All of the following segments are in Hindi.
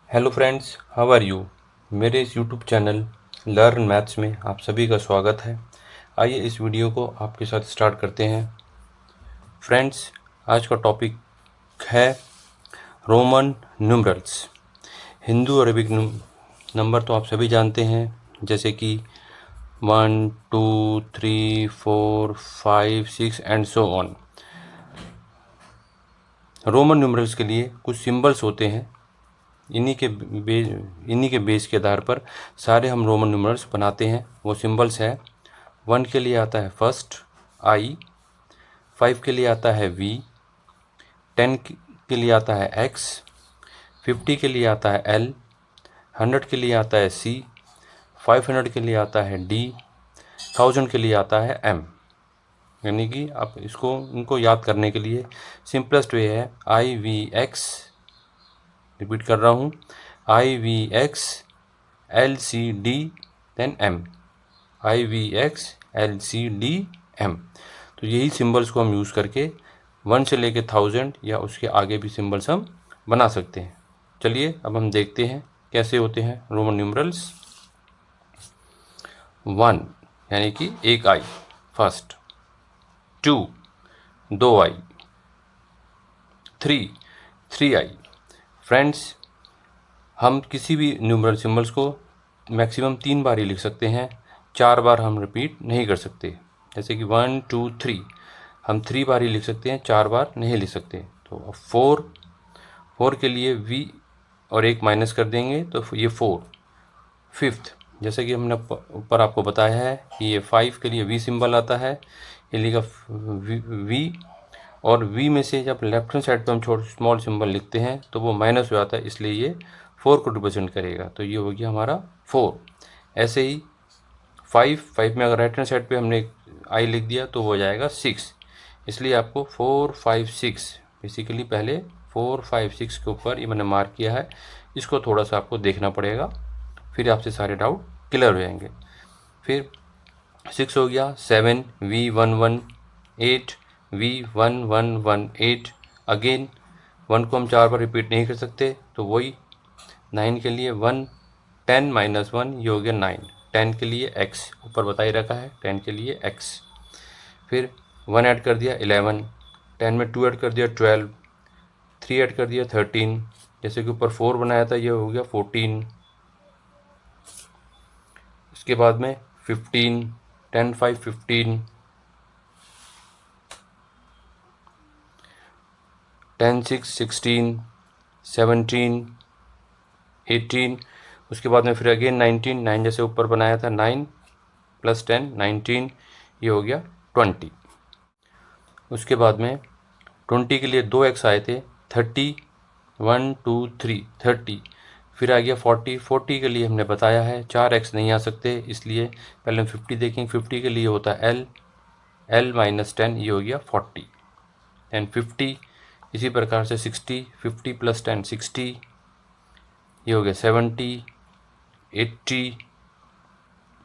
Hello friends, how are you. मेरे इस यूट्यूब चैनल लर्न मैथ्स में आप सभी का स्वागत है। आइए इस वीडियो को आपके साथ स्टार्ट करते हैं। फ्रेंड्स, आज का टॉपिक है रोमन न्यूमरल्स। हिंदू और अरबिक नंबर तो आप सभी जानते हैं, जैसे कि 1, 2, 3, 4, 5, 6 and so on. Roman numerals के लिए कुछ सिंबल्स होते हैं। इन्हीं के बेस के आधार पर सारे हम रोमन न्यूमरल्स बनाते हैं। वो सिंबल्स है, 1 के लिए आता है फर्स्ट आई, 5 के लिए आता है वी, 10 के लिए आता है एक्स, 50 के लिए आता है एल, 100 के लिए आता है सी, 500 के लिए आता है डी, 1000 के लिए आता है एम। यानी कि आप इनको याद करने के लिए सिंपलेस्ट वे है आई वी एक्स। रिपीट कर रहा हूँ, I V X L C D then M, I V X L C D M. तो यही सिंबल्स को हम यूज़ करके 1 से लेके 1000 या उसके आगे भी सिंबल्स हम बना सकते हैं। चलिए अब हम देखते हैं कैसे होते हैं रोमन न्यूमरल्स। 1 यानी कि एक आई फर्स्ट, 2 2 आई, 3 आई। फ्रेंड्स, हम किसी भी न्यूमरल सिंबल्स को मैक्सिमम 3 बार ही लिख सकते हैं, 4 बार हम रिपीट नहीं कर सकते। जैसे कि 1 2 3 हम 3 बार ही लिख सकते हैं, 4 बार नहीं लिख सकते। तो 4 के लिए वी और एक माइनस कर देंगे तो ये 4। फिफ्थ, जैसे कि हमने ऊपर आपको बताया है कि ये 5 के लिए वी सिंबल आता है, ये लिखा वी, और वी में से जब लेफ्ट हैंड साइड पर हम स्मॉल सिंबल लिखते हैं तो वो माइनस हो जाता है, इसलिए ये 4 को रिप्रेजेंट करेगा। तो ये हो गया हमारा 4। ऐसे ही 5 में अगर राइट हैंड साइड पे हमने आई लिख दिया तो वो हो जाएगा 6, इसलिए आपको 4 5 6 बेसिकली पहले 4 5 6 के ऊपर ये मैंने मार्क किया है, इसको थोड़ा सा आपको देखना पड़ेगा, फिर आपसे सारे डाउट क्लियर हो जाएंगे। फिर 6 हो गया, 7 V1 1 8 V1 1 1 8। अगेन 1 को हम 4 बार रिपीट नहीं कर सकते, तो वही 9 के लिए 1 10 - 1 ये हो गया 9। 10 के लिए x ऊपर बताई रखा है, 10 के लिए x। फिर 1 ऐड कर दिया 11, 10 में 2 ऐड कर दिया 12, 3 ऐड कर दिया 13, जैसे कि ऊपर 4 बनाया था ये हो गया 14। इसके बाद में 15, 10 5 15, 10 6 16, 17 18। उसके बाद में फिर अगेन 19, 9 जैसे ऊपर बनाया था 9 + 10 19, ये हो गया 20। उसके बाद में 20 के लिए 2 एक्स आए थे, 30 1 2 3 30। फिर आ गया 40 के लिए हमने बताया है 4 एक्स नहीं आ सकते, इसलिए पहले हम 50 देखेंगे। 50 के लिए होता है L -10, ये हो गया 40 एंड 50। इसी प्रकार से 60 50 + 10 60, ये हो गया 70 80।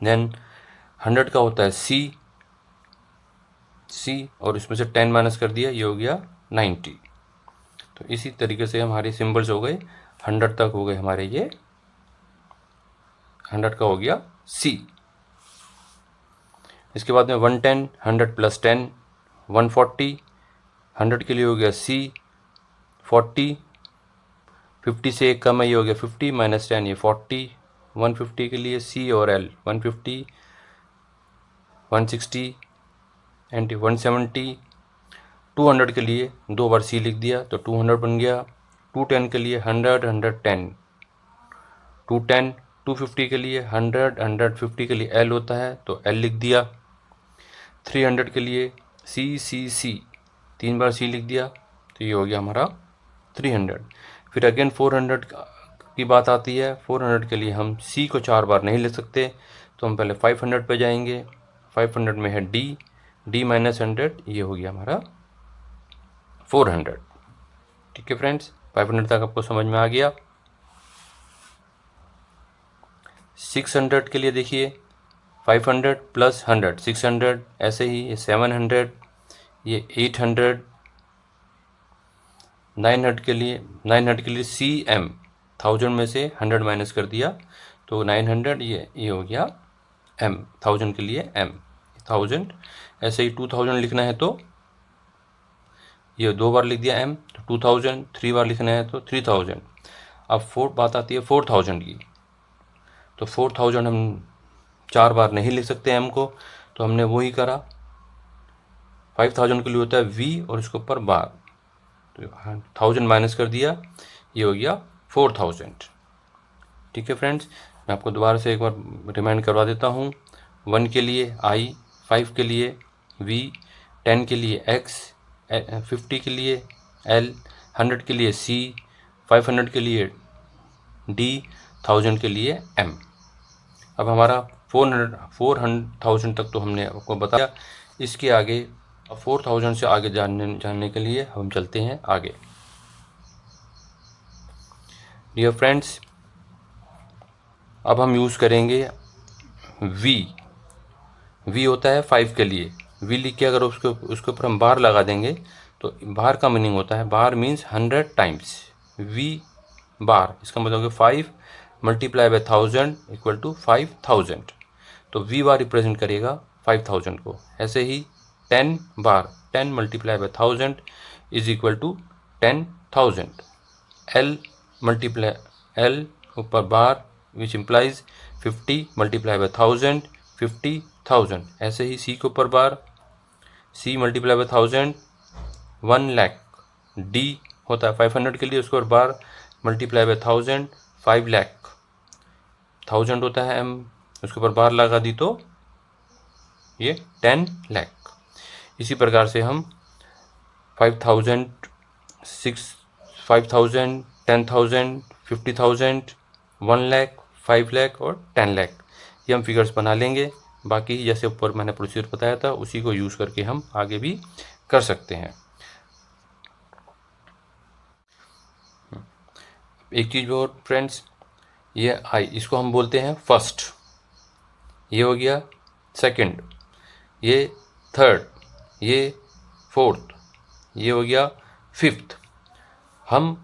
देन 100 का होता है C और इसमें से 10 माइनस कर दिया, ये हो गया 90। तो इसी तरीके से हमारे सिंबल्स हो गए 100 तक हो गए हमारे, ये 100 का हो गया C। इसके बाद में 110 100 + 10 140, 100 के लिए हो गया C 40, 50 से एक कम है, ये हो गया 50 - 10 ये 40। 150 के लिए C और L 150 160 एंड 170। 200 के लिए 2 बार C लिख दिया तो 200 बन गया। 210 के लिए 100 110, 210। 250 के लिए 100 150 के लिए L होता है तो L लिख दिया। 300 के लिए C 3 बार C लिख दिया तो ये हो गया हमारा 300। फिर अगेन 400 की बात आती है। 400 के लिए हम C को 4 बार नहीं लिख सकते, तो हम पहले 500 पे जाएंगे। 500 में है D -100, ये हो गया हमारा 400। ठीक है फ्रेंड्स, 500 तक आपको समझ में आ गया। 600 के लिए देखिए 500 + 100 600, ऐसे ही ये 700, ये 800। 900 के लिए CM 1000 में से 100 माइनस कर दिया तो 900, ये हो गया m, 1000 के लिए m 1000। ऐसे ही 2000 लिखना है तो ये 2 बार लिख दिया m, तो 2000, 3 बार लिखना है तो 3000। अब बात आती है 4000 की, तो 4000 हम 4 बार नहीं लिख सकते m को, तो हमने वही करा। 5000 के लिए होता है v और इसके ऊपर बार, तो 1000 माइनस कर दिया, ये हो गया 4000। ठीक है फ्रेंड्स, मैं आपको दोबारा से एक बार रिमाइंड करवा देता हूँ। 1 के लिए i, 5 के लिए v, 10 के लिए x, 50 के लिए l, 100 के लिए c, 500 के लिए d, 1000 के लिए m। अब हमारा 400,000 तक तो हमने आपको बताया। इसके आगे 4000 से आगे जानने के लिए हम चलते हैं आगे। डियर फ्रेंड्स, अब हम यूज़ करेंगे v होता है 5 के लिए। v लिख के अगर उसके ऊपर हम बार लगा देंगे तो बार का मीनिंग होता है, बार मीन्स 100 टाइम्स। v बार, इसका मतलब 5 मल्टीप्लाई बाय 1000 इक्वल टू 5000, तो v बार रिप्रेजेंट करेगा 5000 को। ऐसे ही 10 bar, 10 multiply by 1000 is equal to 10,000। l multiply, l ऊपर bar which implies 50 multiply by 1000, 50,000। ऐसे ही c के ऊपर bar, c multiply by 1000 1 lakh. d होता है 500 के लिए, उसके ऊपर बार मल्टीप्लाई बाय 1000 5 लाख। 1000 होता है m, उसके ऊपर बार लगा दी तो ये 10 लाख। इसी प्रकार से हम 5000, 10,000, 50,000, 1 लाख, 5 लाख और 10 लाख, ये हम फिगर्स बना लेंगे। बाकी जैसे ऊपर मैंने प्रोसीजर बताया था उसी को यूज़ करके हम आगे भी कर सकते हैं। एक चीज़ और फ्रेंड्स, ये आई, इसको हम बोलते हैं फर्स्ट, ये हो गया सेकंड, ये थर्ड, ये फोर्थ, ये हो गया फिफ्थ। हम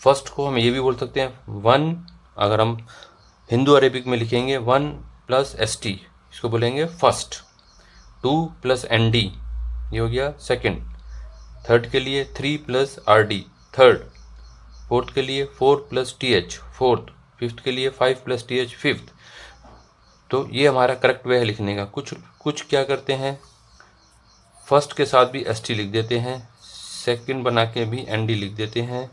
फर्स्ट को हम ये भी बोल सकते हैं 1, अगर हम हिंदू अरेबिक में लिखेंगे 1 प्लस ST, इसको बोलेंगे फर्स्ट। 2 प्लस ND, ये हो गया सेकंड। थर्ड के लिए 3 प्लस RD, थर्ड। फोर्थ के लिए 4 प्लस TH, फोर्थ। फिफ्थ के लिए 5 प्लस TH, फिफ्थ। तो ये हमारा करेक्ट वे है लिखने का। कुछ क्या करते हैं, फर्स्ट के साथ भी ST लिख देते हैं, सेकंड बना के भी ND लिख देते हैं,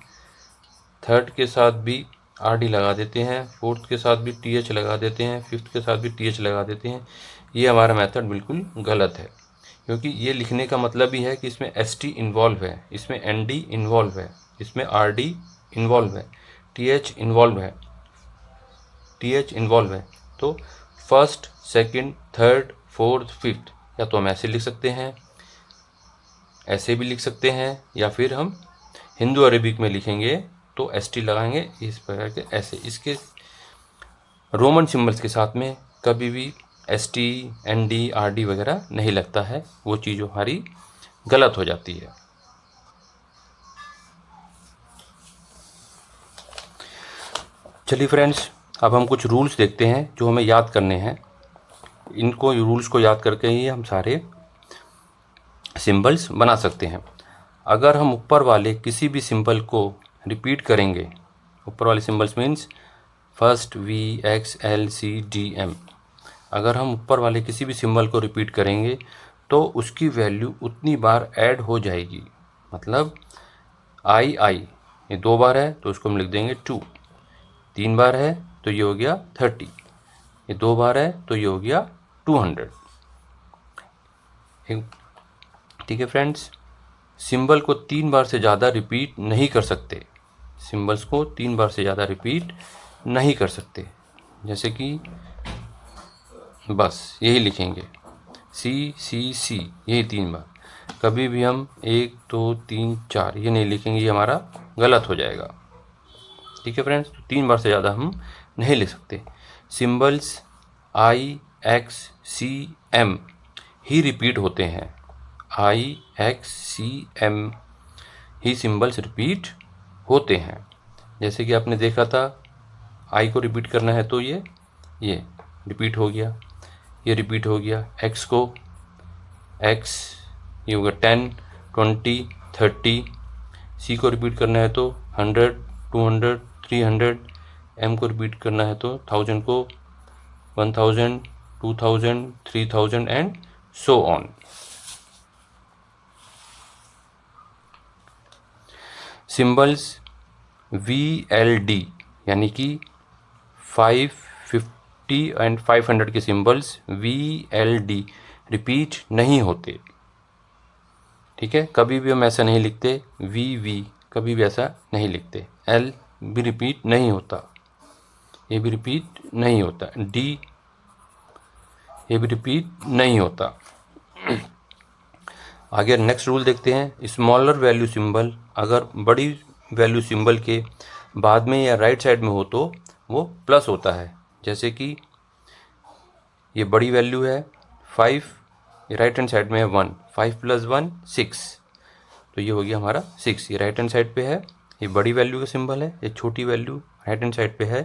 थर्ड के साथ भी RD लगा देते हैं, फोर्थ के साथ भी TH लगा देते हैं, फिफ्थ के साथ भी TH लगा देते हैं। ये हमारा मेथड बिल्कुल गलत है, क्योंकि ये लिखने का मतलब ही है कि इसमें ST इन्वॉल्व है, इसमें ND इन्वॉल्व है, इसमें RD इन्वॉल्व है, TH इन्वॉल्व है, TH इन्वॉल्व है। तो first, second, third, fourth, fifth, या तो हम ऐसे लिख सकते हैं, ऐसे भी लिख सकते हैं, या फिर हम हिंदू अरेबिक में लिखेंगे तो ST लगाएंगे इस प्रकार के, ऐसे। इसके रोमन सिंबल्स के साथ में कभी भी ST, ND, RD वगैरह नहीं लगता है, वो चीज़ हमारी गलत हो जाती है। चलिए फ्रेंड्स, अब हम कुछ रूल्स देखते हैं जो हमें याद करने हैं। इनको रूल्स को याद करके ही हम सारे सिंबल्स बना सकते हैं। अगर हम ऊपर वाले किसी भी सिंबल को रिपीट करेंगे, ऊपर वाले symbols means first V, X, L, C, D, M, अगर हम ऊपर वाले किसी भी सिंबल को रिपीट करेंगे तो उसकी वैल्यू उतनी बार ऐड हो जाएगी। मतलब I ये 2 बार है तो उसको हम लिख देंगे 2, 3 बार है तो ये हो गया 30, ये 2 बार है तो ये हो गया 200। ठीक है फ्रेंड्स, सिंबल को 3 बार से ज़्यादा रिपीट नहीं कर सकते, सिंबल्स को 3 बार से ज़्यादा रिपीट नहीं कर सकते। जैसे कि बस यही लिखेंगे C, C, C, यही 3 बार। कभी भी हम 1, 2, 3, 4 ये नहीं लिखेंगे, ये हमारा गलत हो जाएगा। ठीक है फ्रेंड्स, 3 बार से ज़्यादा हम नहीं लिख सकते। Symbols I, X, C, M he repeat होते हैं, I, X, C, M he symbols repeat होते हैं। जैसे कि आपने देखा था, आई को रिपीट करना है तो ये रिपीट हो गया, ये रिपीट हो गया। एक्स को एक्स ये होगा 10, 20, 30। सी को रिपीट करना है तो 100, 200, 300। एम को रिपीट करना है तो 1000 को 1000, 2000, 3000 and so on. Symbols VLD यानी कि 550 एंड 500 के सिंबल्स VLD रिपीट नहीं होते। ठीक है, कभी भी हम ऐसा नहीं लिखते। VV कभी भी ऐसा नहीं लिखते। L भी रिपीट नहीं होता, ये भी रिपीट नहीं होता। D ये भी रिपीट नहीं होता। आगे नेक्स्ट रूल देखते हैं। स्मॉलर वैल्यू सिंबल अगर बड़ी वैल्यू सिंबल के बाद में या राइट साइड में हो तो वो प्लस होता है। जैसे कि ये बड़ी वैल्यू है 5, ये राइट हैंड साइड में है 1, 5 + 1 6, तो ये हो गया हमारा 6। ये राइट हैंड साइड पे है, ये बड़ी वैल्यू का सिंबल है। ये छोटी वैल्यू राइट हैंड साइड पे है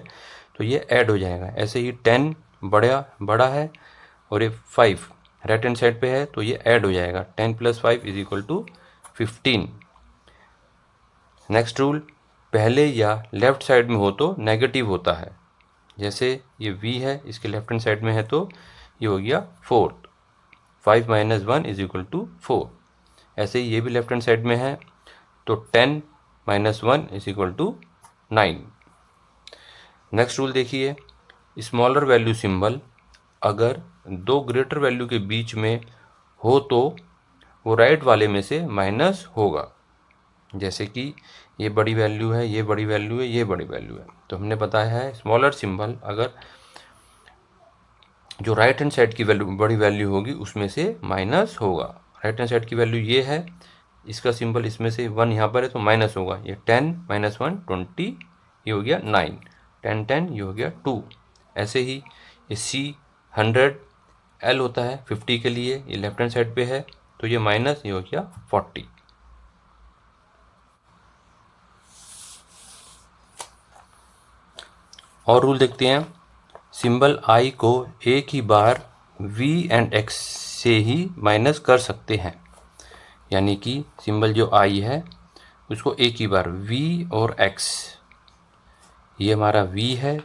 तो ये ऐड हो जाएगा। ऐसे ही 10 बड़ा है और ये 5 राइट हैंड साइड पे है तो ये ऐड हो जाएगा। 10 + 5 = 15। नेक्स्ट रूल, पहले या लेफ्ट साइड में हो तो नेगेटिव होता है। जैसे ये V है, इसके लेफ्ट हैंड साइड में है तो ये हो गया 4, 5 - 1 = 4। ऐसे ही ये भी लेफ्ट हैंड साइड में है तो 10 - 1 = 9। नेक्स्ट रूल देखिए, स्मॉलर वैल्यू सिंबल अगर दो ग्रेटर वैल्यू के बीच में हो तो वो राइट वाले में से माइनस होगा। जैसे कि ये बड़ी वैल्यू है, ये बड़ी वैल्यू है, ये बड़ी वैल्यू है, तो हमने बताया है स्मॉलर सिंबल अगर जो राइट हैंड साइड की वैल्यू बड़ी वैल्यू होगी उसमें से माइनस होगा। राइट हैंड साइड की वैल्यू ये है, इसका सिंबल इसमें से 1 यहाँ पर है तो माइनस होगा। ये 10 - 1 20, ये हो गया 9, 10 10 ये हो गया 2। ऐसे ही ये C 100 L होता है 50 के लिए, ये लेफ्ट हैंड साइड पे है तो ये माइनस, ये हो गया 40। और रूल देखते हैं। सिंबल I को एक ही बार V एंड X से ही माइनस कर सकते हैं। यानी कि सिंबल जो I है उसको एक ही बार V और X, ये हमारा V है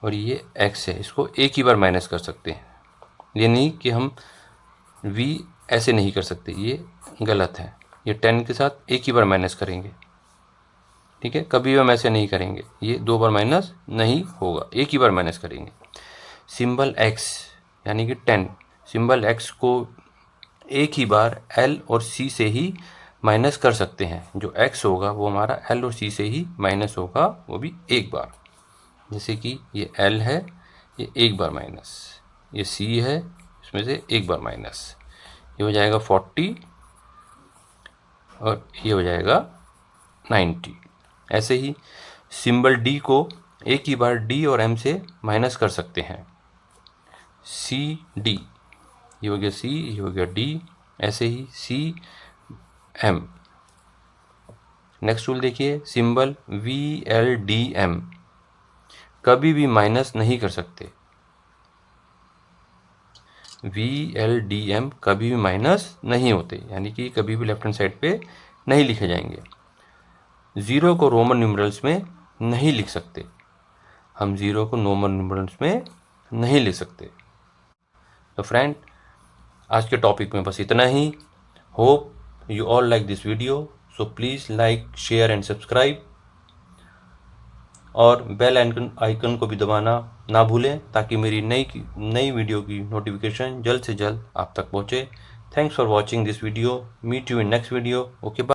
और ये X है, इसको एक ही बार माइनस कर सकते हैं। ये नहीं कि हम V ऐसे नहीं कर सकते, ये गलत है। ये 10 के साथ एक ही बार माइनस करेंगे। ठीक है, कभी भी हम ऐसे नहीं करेंगे, ये 2 बार माइनस नहीं होगा, एक ही बार माइनस करेंगे। सिंबल X यानी कि 10, सिंबल X को एक ही बार L और C से ही माइनस कर सकते हैं। जो X होगा वो हमारा L और C से ही माइनस होगा, वो भी एक बार। जैसे कि ये L है, ये एक बार माइनस, ये C है, इसमें से एक बार माइनस, ये हो जाएगा 40 और ये हो जाएगा 90। ऐसे ही सिंबल D को एक ही बार D और M से माइनस कर सकते हैं। CD, ये हो गया C, ये हो गया D, ऐसे ही CM। नेक्स्ट रूल देखिए, सिंबल VLDM कभी भी माइनस नहीं कर सकते। VLDM कभी भी माइनस नहीं होते, यानी कि कभी भी लेफ्ट हैंड साइड पे नहीं लिखे जाएंगे। 0 को रोमन न्यूमरल्स में नहीं लिख सकते, हम 0 को रोमन न्यूमरल्स में नहीं लिख सकते। तो फ्रेंड, आज के टॉपिक में बस इतना ही। Hope you all like this video, so please like, share and subscribe, और बेल आइकन को भी दबाना ना भूलें ताकि मेरी नई वीडियो की नोटिफिकेशन जल्द से जल्द आप तक पहुँचे। Thanks for watching this video. Meet you in next video. Okay, bye.